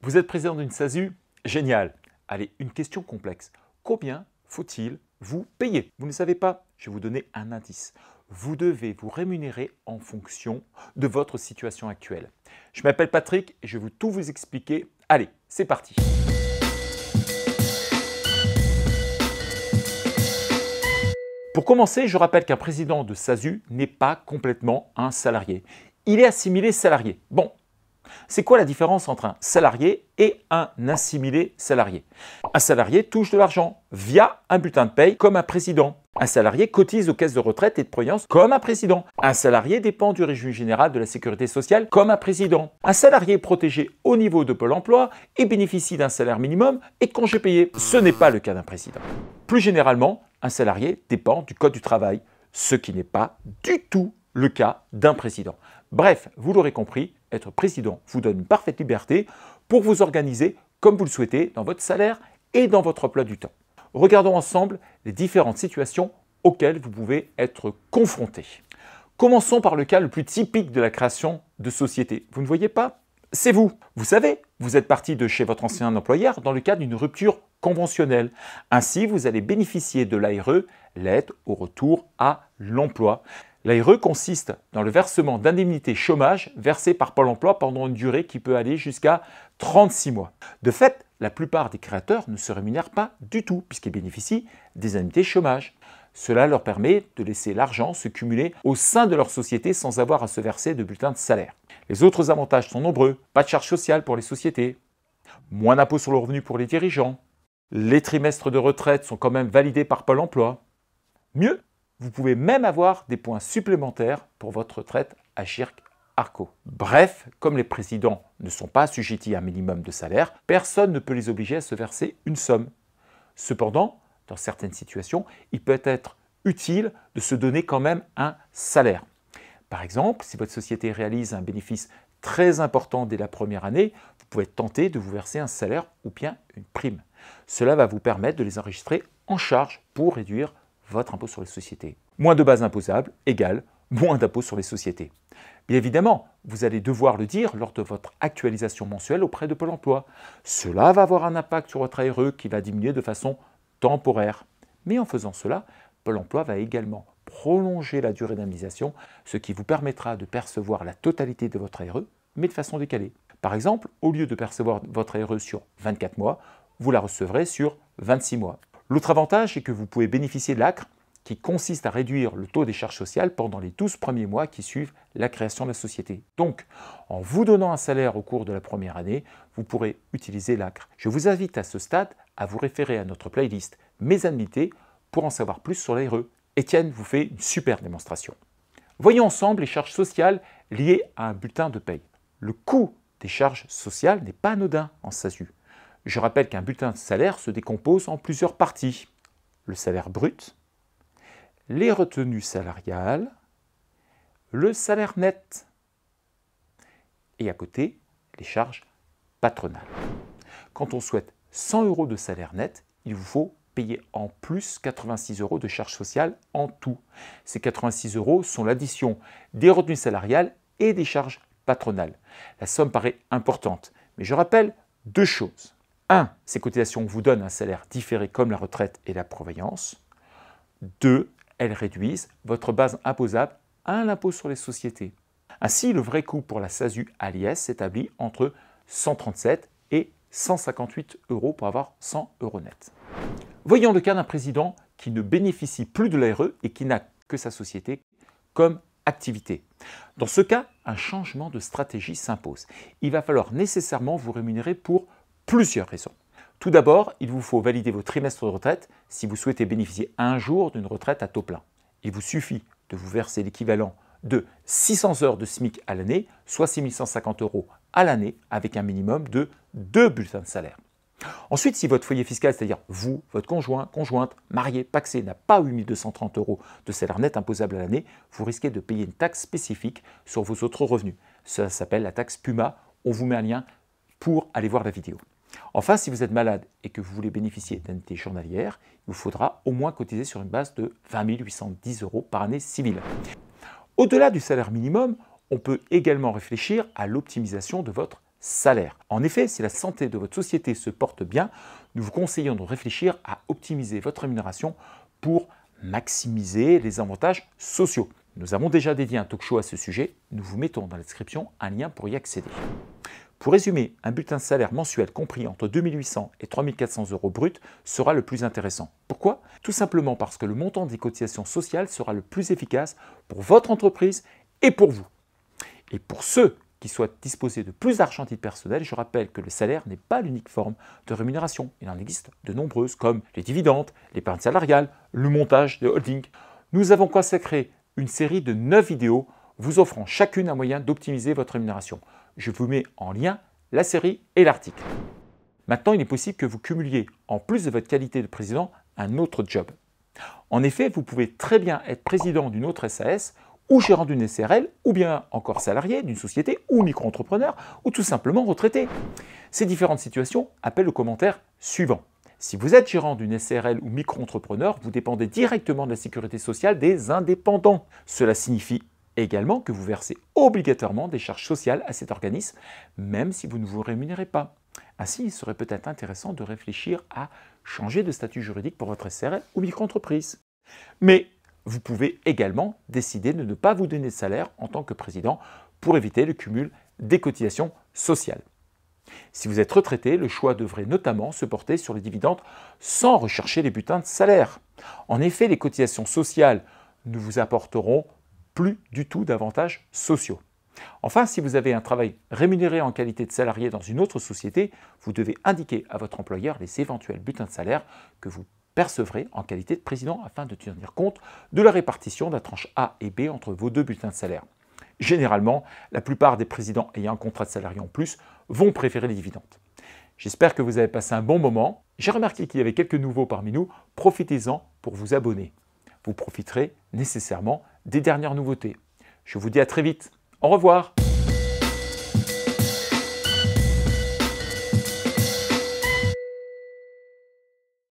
Vous êtes président d'une SASU? Génial. Allez, une question complexe. Combien faut-il vous payer? Vous ne savez pas? Je vais vous donner un indice. Vous devez vous rémunérer en fonction de votre situation actuelle. Je m'appelle Patrick et je vais tout vous expliquer. Allez, c'est parti. Pour commencer, je rappelle qu'un président de SASU n'est pas complètement un salarié. Il est assimilé salarié. Bon, c'est quoi la différence entre un salarié et un assimilé salarié? Un salarié touche de l'argent via un bulletin de paye comme un président. Un salarié cotise aux caisses de retraite et de prévoyance comme un président. Un salarié dépend du régime général de la sécurité sociale comme un président. Un salarié est protégé au niveau de Pôle emploi et bénéficie d'un salaire minimum et de congés payés. Ce n'est pas le cas d'un président. Plus généralement, un salarié dépend du Code du travail, ce qui n'est pas du tout le cas d'un président. Bref, vous l'aurez compris, être président vous donne une parfaite liberté pour vous organiser comme vous le souhaitez dans votre salaire et dans votre emploi du temps. Regardons ensemble les différentes situations auxquelles vous pouvez être confronté. Commençons par le cas le plus typique de la création de société. Vous ne voyez pas? C'est vous. Vous savez, vous êtes parti de chez votre ancien employeur dans le cadre d'une rupture conventionnelle. Ainsi, vous allez bénéficier de l'ARE, l'aide au retour à l'emploi. L'ARE consiste dans le versement d'indemnités chômage versées par Pôle emploi pendant une durée qui peut aller jusqu'à 36 mois. De fait, la plupart des créateurs ne se rémunèrent pas du tout puisqu'ils bénéficient des indemnités chômage. Cela leur permet de laisser l'argent se cumuler au sein de leur société sans avoir à se verser de bulletin de salaire. Les autres avantages sont nombreux. Pas de charges sociales pour les sociétés, moins d'impôts sur le revenu pour les dirigeants, les trimestres de retraite sont quand même validés par Pôle emploi. Mieux, vous pouvez même avoir des points supplémentaires pour votre retraite à Agirc-Arrco. Bref, comme les présidents ne sont pas assujettis à un minimum de salaire, personne ne peut les obliger à se verser une somme. Cependant, dans certaines situations, il peut être utile de se donner quand même un salaire. Par exemple, si votre société réalise un bénéfice très important dès la première année, vous pouvez tenter de vous verser un salaire ou bien une prime. Cela va vous permettre de les enregistrer en charge pour réduire votre impôt sur les sociétés. Moins de base imposable égale moins d'impôt sur les sociétés. Bien évidemment, vous allez devoir le dire lors de votre actualisation mensuelle auprès de Pôle emploi. Cela va avoir un impact sur votre ARE qui va diminuer de façon temporaire. Mais en faisant cela, Pôle emploi va également prolonger la durée d'indemnisation, ce qui vous permettra de percevoir la totalité de votre ARE, mais de façon décalée. Par exemple, au lieu de percevoir votre ARE sur 24 mois, vous la recevrez sur 26 mois. L'autre avantage est que vous pouvez bénéficier de l'ACRE qui consiste à réduire le taux des charges sociales pendant les 12 premiers mois qui suivent la création de la société. Donc, en vous donnant un salaire au cours de la première année, vous pourrez utiliser l'ACRE. Je vous invite à ce stade à vous référer à notre playlist Mes indemnités pour en savoir plus sur l'ARE. Étienne vous fait une super démonstration. Voyons ensemble les charges sociales liées à un bulletin de paye. Le coût des charges sociales n'est pas anodin en SASU. Je rappelle qu'un bulletin de salaire se décompose en plusieurs parties. Le salaire brut, les retenues salariales, le salaire net et à côté, les charges patronales. Quand on souhaite 100 € de salaire net, il vous faut payer en plus 86 € de charges sociales en tout. Ces 86 € sont l'addition des retenues salariales et des charges patronales. La somme paraît importante, mais je rappelle deux choses. 1. Ces cotisations vous donnent un salaire différé comme la retraite et la prévoyance. 2. Elles réduisent votre base imposable à l'impôt sur les sociétés. Ainsi, le vrai coût pour la SASU à l'IS s'établit entre 137 et 158 € pour avoir 100 € net. Voyons le cas d'un président qui ne bénéficie plus de l'ARE et qui n'a que sa société comme activité. Dans ce cas, un changement de stratégie s'impose. Il va falloir nécessairement vous rémunérer pour plusieurs raisons. Tout d'abord, il vous faut valider vos trimestres de retraite si vous souhaitez bénéficier un jour d'une retraite à taux plein. Il vous suffit de vous verser l'équivalent de 600 heures de SMIC à l'année, soit 6 150 € à l'année, avec un minimum de 2 bulletins de salaire. Ensuite, si votre foyer fiscal, c'est-à-dire vous, votre conjoint, conjointe, marié, pacsé, n'a pas 8 230 € de salaire net imposable à l'année, vous risquez de payer une taxe spécifique sur vos autres revenus. Cela s'appelle la taxe PUMA. On vous met un lien pour aller voir la vidéo. Enfin, si vous êtes malade et que vous voulez bénéficier d'indemnités journalières, il vous faudra au moins cotiser sur une base de 20 810 € par année civile. Au-delà du salaire minimum, on peut également réfléchir à l'optimisation de votre salaire. En effet, si la santé de votre société se porte bien, nous vous conseillons de réfléchir à optimiser votre rémunération pour maximiser les avantages sociaux. Nous avons déjà dédié un talk-show à ce sujet, nous vous mettons dans la description un lien pour y accéder. Pour résumer, un bulletin de salaire mensuel compris entre 2 800 et 3 400 € brut sera le plus intéressant. Pourquoi? Tout simplement parce que le montant des cotisations sociales sera le plus efficace pour votre entreprise et pour vous. Et pour ceux qui souhaitent disposer de plus d'argent à titre personnel, je rappelle que le salaire n'est pas l'unique forme de rémunération. Il en existe de nombreuses comme les dividendes, l'épargne salariale, le montage de holding. Nous avons consacré une série de 9 vidéos vous offrant chacune un moyen d'optimiser votre rémunération. Je vous mets en lien la série et l'article. Maintenant, il est possible que vous cumuliez, en plus de votre qualité de président, un autre job. En effet, vous pouvez très bien être président d'une autre SAS ou gérant d'une SRL, ou bien encore salarié d'une société ou micro-entrepreneur, ou tout simplement retraité. Ces différentes situations appellent le commentaire suivant. Si vous êtes gérant d'une SRL ou micro-entrepreneur, vous dépendez directement de la sécurité sociale des indépendants. Cela signifie également que vous versez obligatoirement des charges sociales à cet organisme, même si vous ne vous rémunérez pas. Ainsi, il serait peut-être intéressant de réfléchir à changer de statut juridique pour votre SRL ou micro-entreprise. Mais vous pouvez également décider de ne pas vous donner de salaire en tant que président pour éviter le cumul des cotisations sociales. Si vous êtes retraité, le choix devrait notamment se porter sur les dividendes sans rechercher les bulletins de salaire. En effet, les cotisations sociales ne vous apporteront plus du tout d'avantages sociaux. Enfin, si vous avez un travail rémunéré en qualité de salarié dans une autre société, vous devez indiquer à votre employeur les éventuels bulletins de salaire que vous percevrez en qualité de président afin de tenir compte de la répartition de la tranche A et B entre vos deux bulletins de salaire. Généralement, la plupart des présidents ayant un contrat de salarié en plus vont préférer les dividendes. J'espère que vous avez passé un bon moment. J'ai remarqué qu'il y avait quelques nouveaux parmi nous. Profitez-en pour vous abonner. Vous profiterez nécessairement des dernières nouveautés. Je vous dis à très vite. Au revoir.